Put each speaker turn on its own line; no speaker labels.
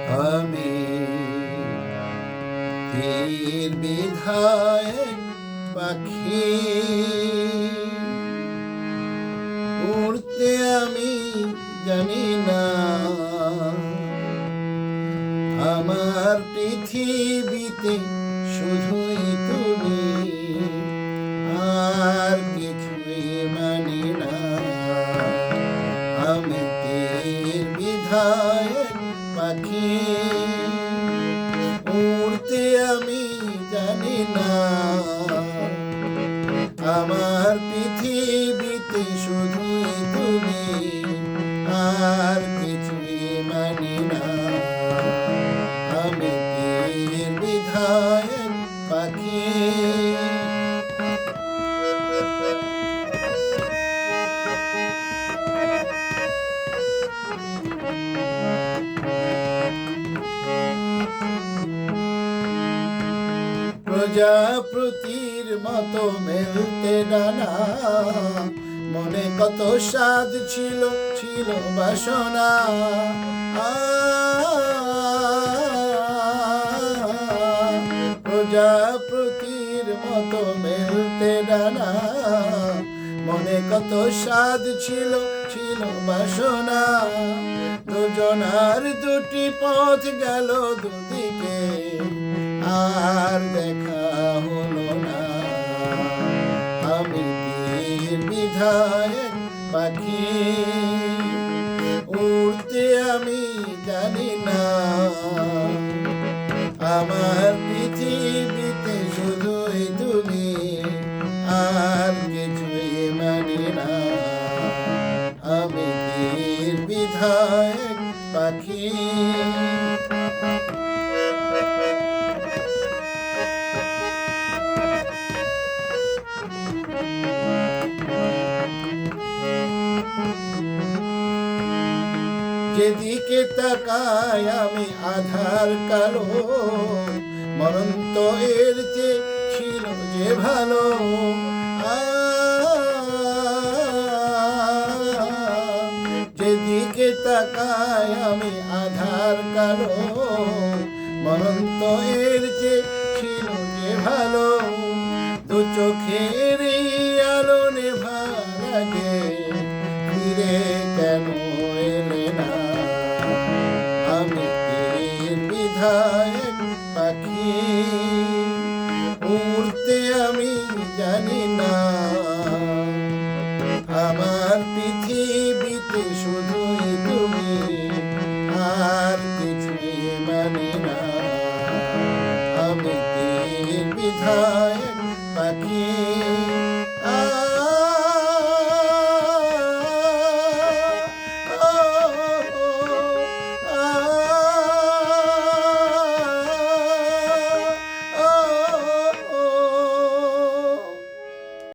আমি তীর বিধায়ক পাখি, উড়তে আমি জানি না। আমার পৃথিবীতে শুধুই তুমি, আর কিছুই মানি না। আমি তীর বিধায়ক পাখি, উড়তে আমি জানি না। আমার পৃথিবীতে শুধুই তুমি, আর কিছুই মানি না। আমি তীর বিধায়ক পাখি। প্রজাপতির মতো মেলতে ডানা, মনে কত স্বাদ ছিল ছিল বাসনা। প্রজাপতির মতো মেলতে ডানা, মনে কত স্বাদ ছিল ছিল বাসনা। দুজনার দুটি পথ গেল দুদিকে, আর দেখা হলো না। আমি তীর বিধায়ক পাখি, উড়তে আমি জানি না। আমার পৃথিবীতে শুধুই তুমি, আর কিছুই মানি না। আমি তীর বিধায়ক পাখি। যেদিকে তাকাই আমি আধার কালো, মরণ তো এর চেয়ে ছিল যে ভালো। যেদিকে তাকাই আমি আধার কালো, মরণ তো এর চেয়ে ছিল যে ভালো। দু চোখের আলো নেভার আগে ফিরে কেন এলে না। আমি তীর বিধায়ক পাখি, উড়তে আমি জানি না। আমার পৃথিবীতে শুধুই তুমি, আর কিছুই মানি না। আমি তীর বিধায়ক পাখি।